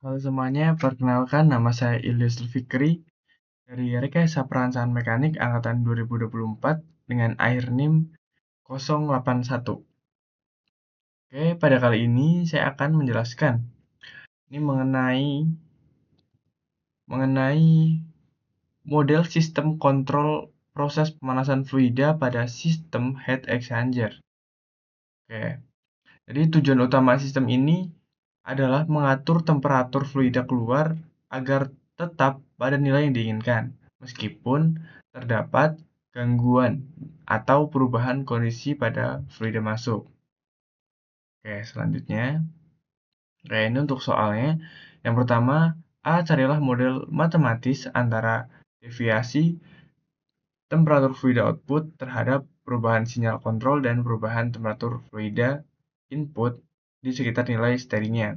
Halo semuanya, perkenalkan nama saya Ilyas Fikri dari Rekayasa Perancangan Mekanik Angkatan 2024 dengan NIM 081. Oke, pada kali ini saya akan menjelaskan ini mengenai model sistem kontrol proses pemanasan fluida pada sistem heat exchanger. Oke, jadi tujuan utama sistem ini adalah mengatur temperatur fluida keluar agar tetap pada nilai yang diinginkan, meskipun terdapat gangguan atau perubahan kondisi pada fluida masuk. Oke, selanjutnya. Oke, ini untuk soalnya. Yang pertama, carilah model matematis antara deviasi temperatur fluida output terhadap perubahan sinyal kontrol dan perubahan temperatur fluida input di sekitar nilai steadinya.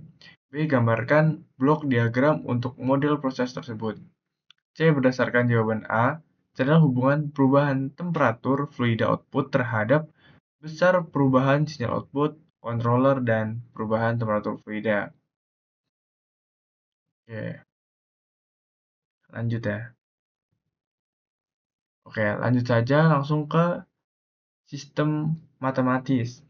B. Gambarkan blok diagram untuk model proses tersebut. C. Berdasarkan jawaban A, carilah hubungan perubahan temperatur fluida output terhadap besar perubahan sinyal output, controller, dan perubahan temperatur fluida. Oke, lanjut ya. Oke, lanjut saja langsung ke sistem matematis.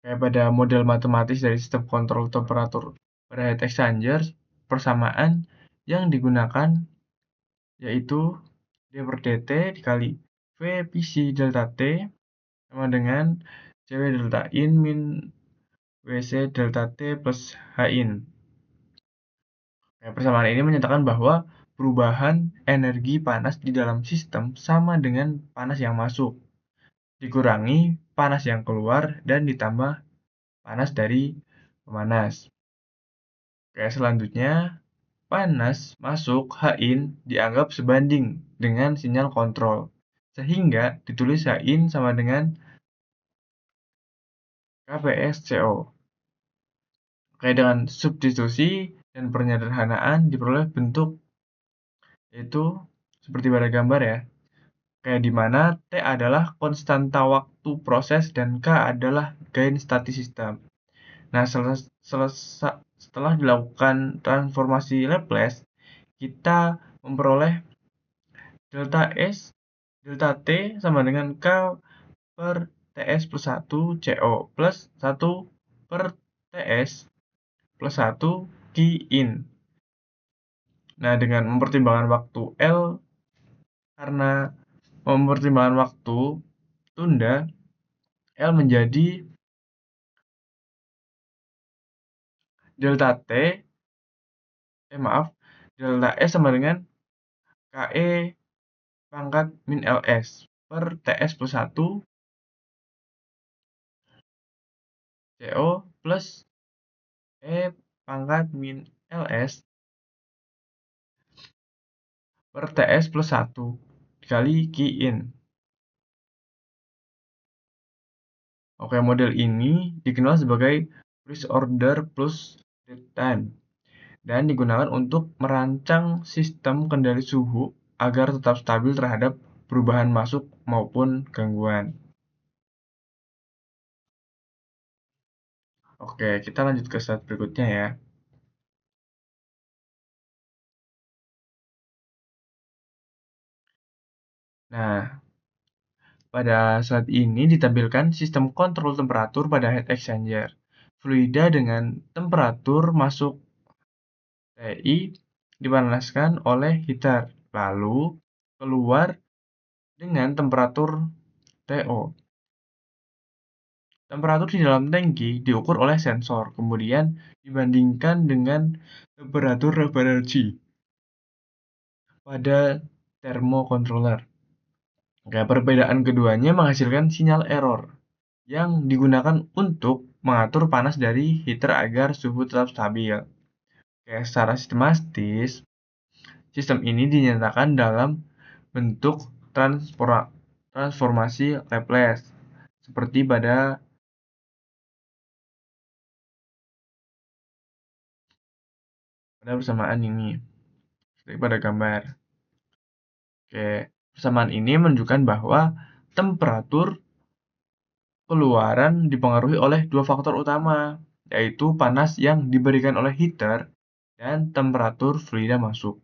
Kayak pada model matematis dari sistem kontrol temperatur pada heat exchangers, persamaan yang digunakan yaitu D per dt dikali V Pc delta T sama dengan Cw delta in min Wc delta T plus H in. Nah, persamaan ini menyatakan bahwa perubahan energi panas di dalam sistem sama dengan panas yang masuk, dikurangi panas yang keluar, dan ditambah panas dari pemanas. Oke, selanjutnya, panas masuk H-in dianggap sebanding dengan sinyal kontrol, sehingga ditulis H-in sama dengan KPSCO. Oke, dengan substitusi dan penyederhanaan diperoleh bentuk yaitu seperti pada gambar ya. Kayak di mana T adalah konstanta waktu proses dan K adalah gain statis sistem. Nah, setelah dilakukan transformasi Laplace, kita memperoleh delta S, delta T sama dengan K per TS plus 1 CO plus 1 per TS plus 1 Q in. Nah, dengan mempertimbangkan waktu L, karena mempertimbangkan waktu tunda, L menjadi delta T, delta S sama dengan KE pangkat min LS per TS plus 1 CO plus E pangkat min LS per TS plus 1 dikali Q in. Oke, model ini dikenal sebagai first order plus dead time dan digunakan untuk merancang sistem kendali suhu agar tetap stabil terhadap perubahan masuk maupun gangguan. Oke, kita lanjut ke slide berikutnya ya. Nah, pada slide ini ditampilkan sistem kontrol temperatur pada heat exchanger. Fluida dengan temperatur masuk TI dipanaskan oleh heater, lalu keluar dengan temperatur TO. Temperatur di dalam tangki diukur oleh sensor, kemudian dibandingkan dengan temperatur referensi pada thermocontroller. Oke, perbedaan keduanya menghasilkan sinyal error yang digunakan untuk mengatur panas dari heater agar suhu tetap stabil. Oke, secara sistematis, sistem ini dinyatakan dalam bentuk transformasi Laplace, seperti pada persamaan ini, seperti pada gambar. Oke, persamaan ini menunjukkan bahwa temperatur keluaran dipengaruhi oleh dua faktor utama, yaitu panas yang diberikan oleh heater dan temperatur fluida masuk.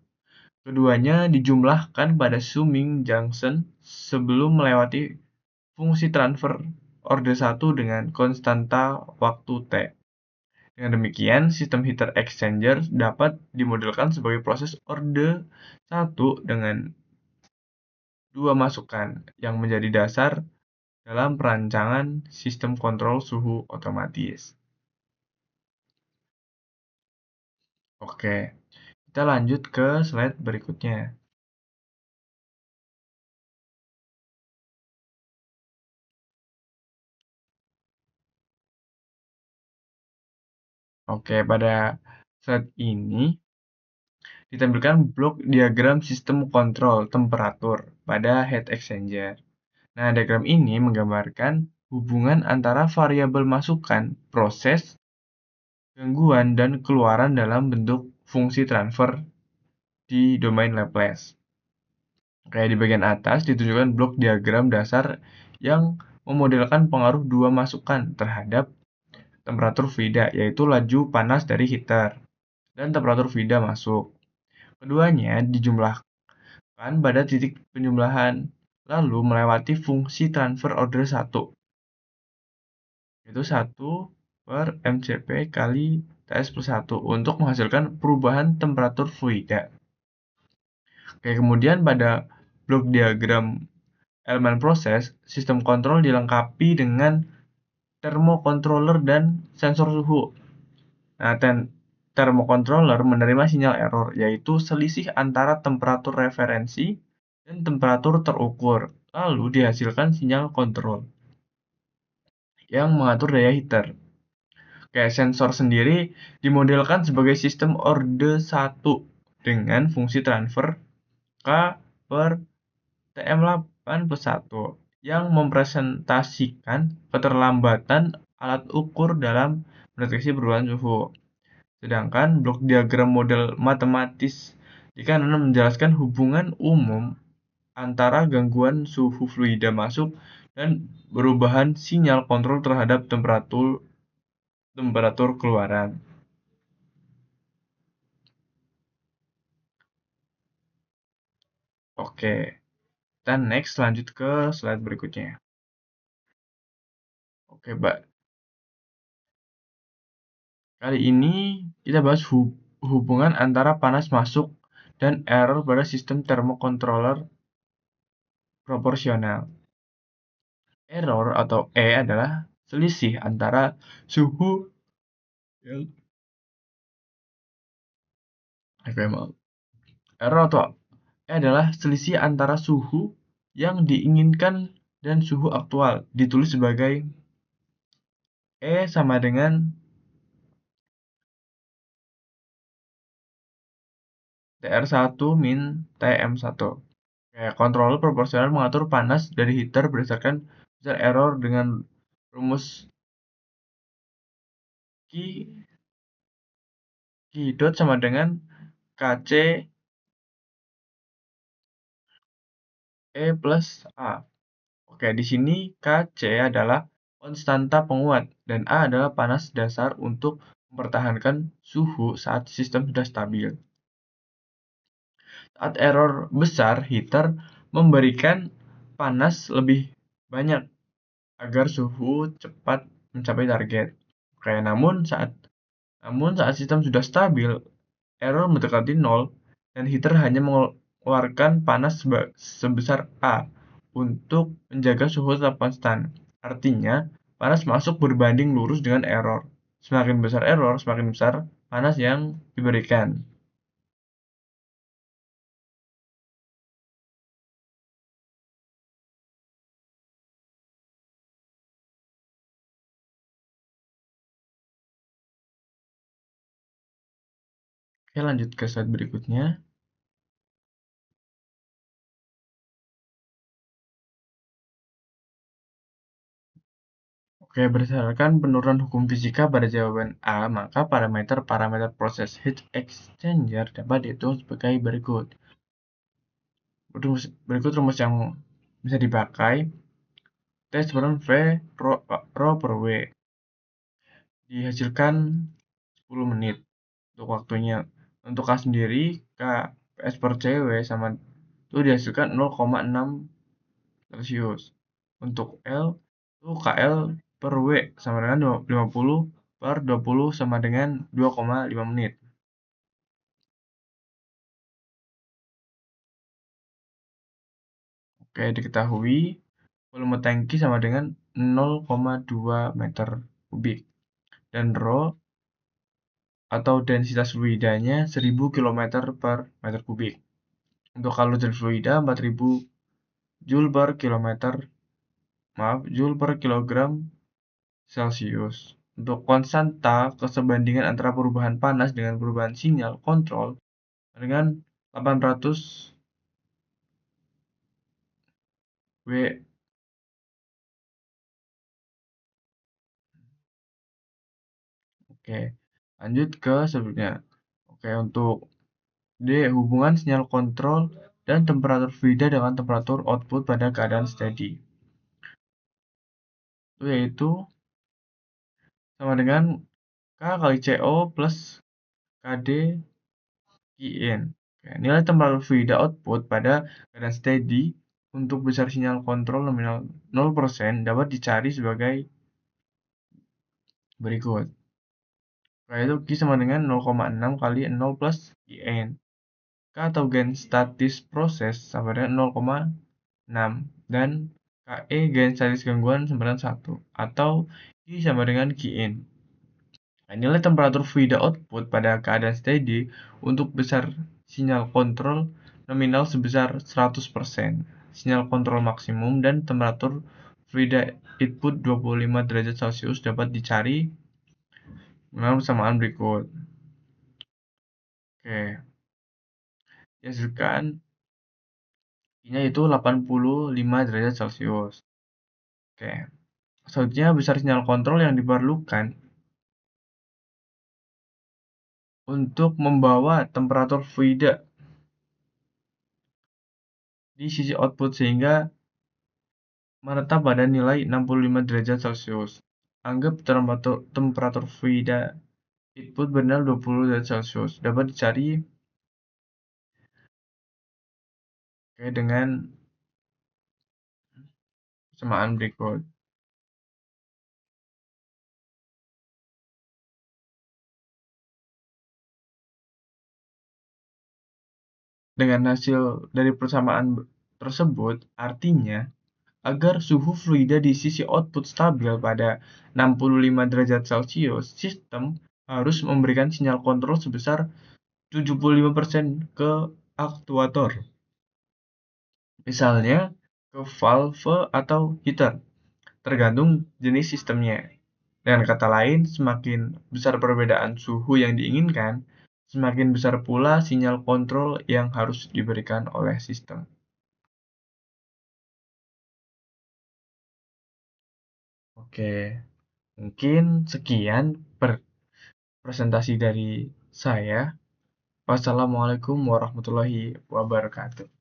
Keduanya dijumlahkan pada summing junction sebelum melewati fungsi transfer orde 1 dengan konstanta waktu T. Dengan demikian, sistem heater exchanger dapat dimodelkan sebagai proses orde 1 dengan dua masukan yang menjadi dasar dalam perancangan sistem kontrol suhu otomatis. Oke, kita lanjut ke slide berikutnya. Oke, pada slide ini ditampilkan blok diagram sistem kontrol temperatur pada heat exchanger. Nah, diagram ini menggambarkan hubungan antara variabel masukan, proses, gangguan, dan keluaran dalam bentuk fungsi transfer di domain Laplace. Kayak di bagian atas ditunjukkan blok diagram dasar yang memodelkan pengaruh dua masukan terhadap temperatur fluida, yaitu laju panas dari heater dan temperatur fluida masuk. Keduanya dijumlahkan pada titik penjumlahan, lalu melewati fungsi transfer order 1, yaitu 1 per mcp kali Ts plus 1 untuk menghasilkan perubahan temperatur fluida. Oke, kemudian pada blok diagram elemen proses, sistem kontrol dilengkapi dengan thermocontroller dan sensor suhu. Nah, thermocontroller menerima sinyal error, yaitu selisih antara temperatur referensi dan temperatur terukur, lalu dihasilkan sinyal kontrol yang mengatur daya heater. Kayak sensor sendiri dimodelkan sebagai sistem orde 1 dengan fungsi transfer K per TM8 plus 1 yang mempresentasikan keterlambatan alat ukur dalam mendeteksi perubahan suhu. Sedangkan blok diagram model matematis di kanan menjelaskan hubungan umum antara gangguan suhu fluida masuk dan perubahan sinyal kontrol terhadap temperatur keluaran. Oke, dan next lanjut ke slide berikutnya. Oke, Mbak. Kali ini kita bahas hubungan antara panas masuk dan error pada sistem thermocontroller proporsional. Error atau E adalah selisih antara suhu yang Error atau E adalah selisih antara suhu yang diinginkan dan suhu aktual. Ditulis sebagai E sama dengan TR1 min TM1. Controller proporsional mengatur panas dari heater berdasarkan besar error dengan rumus Q dot sama dengan KC E plus A. Oke, di sini KC adalah konstanta penguat dan A adalah panas dasar untuk mempertahankan suhu saat sistem sudah stabil. Saat error besar, heater memberikan panas lebih banyak agar suhu cepat mencapai target. Oke, namun saat sistem sudah stabil, error mendekati 0 dan heater hanya mengeluarkan panas sebesar A untuk menjaga suhu tetap konstan. Artinya, panas masuk berbanding lurus dengan error. Semakin besar error, semakin besar panas yang diberikan. Oke, lanjut ke slide berikutnya. Oke, berdasarkan penurunan hukum fisika pada jawaban A, maka parameter proses heat exchanger dapat dihitung sebagai berikut. Berikut rumus yang bisa dipakai. T sebenarnya V rho per W. Dihasilkan 10 menit untuk waktunya. Untuk K sendiri, K PS per CW sama itu dihasilkan 0,6 Celcius. Untuk L itu KL per W sama dengan 50 per 20 sama dengan 2,5 menit. Oke, diketahui volume tangki sama dengan 0,2 meter kubik. Dan rho atau densitas fluidanya 1000 km per meter kubik. Untuk kalorifer fluida 4000 Joule per kilometer, Joule per kilogram Celcius. Untuk konstanta kesebandingan antara perubahan panas dengan perubahan sinyal kontrol dengan 800 W. Oke, lanjut ke selanjutnya. Oke, untuk D, hubungan sinyal kontrol dan temperatur fluida dengan temperatur output pada keadaan steady. Itu yaitu sama dengan K kali CO plus KD In. Oke, nilai temperatur fluida output pada keadaan steady untuk besar sinyal kontrol nominal 0% dapat dicari sebagai berikut. Yaitu Q sama dengan 0,6 kali 0 plus In. K atau gain statis proses sama dengan 0,6 dan KE gain statis gangguan sama dengan 1 atau Q sama dengan Qin. Nah, nilai temperatur fluida output pada keadaan steady untuk besar sinyal kontrol nominal sebesar 100%, sinyal kontrol maksimum dan temperatur fluida input 25 derajat Celcius dapat dicari dengan persamaan berikut. Oke, dihasilkan ini itu 85 derajat Celcius. Oke, selanjutnya besar sinyal kontrol yang diperlukan untuk membawa temperatur fluida di sisi output sehingga menetap pada nilai 65 derajat Celcius. Anggap temperatur fluida input bernilai 20 derajat Celcius. Dapat dicari dengan persamaan berikut. Dengan hasil dari persamaan tersebut, artinya agar suhu fluida di sisi output stabil pada 65 derajat Celcius, sistem harus memberikan sinyal kontrol sebesar 75% ke aktuator. Misalnya ke valve atau heater, tergantung jenis sistemnya. Dengan kata lain, semakin besar perbedaan suhu yang diinginkan, semakin besar pula sinyal kontrol yang harus diberikan oleh sistem. Oke, mungkin sekian presentasi dari saya. Wassalamualaikum warahmatullahi wabarakatuh.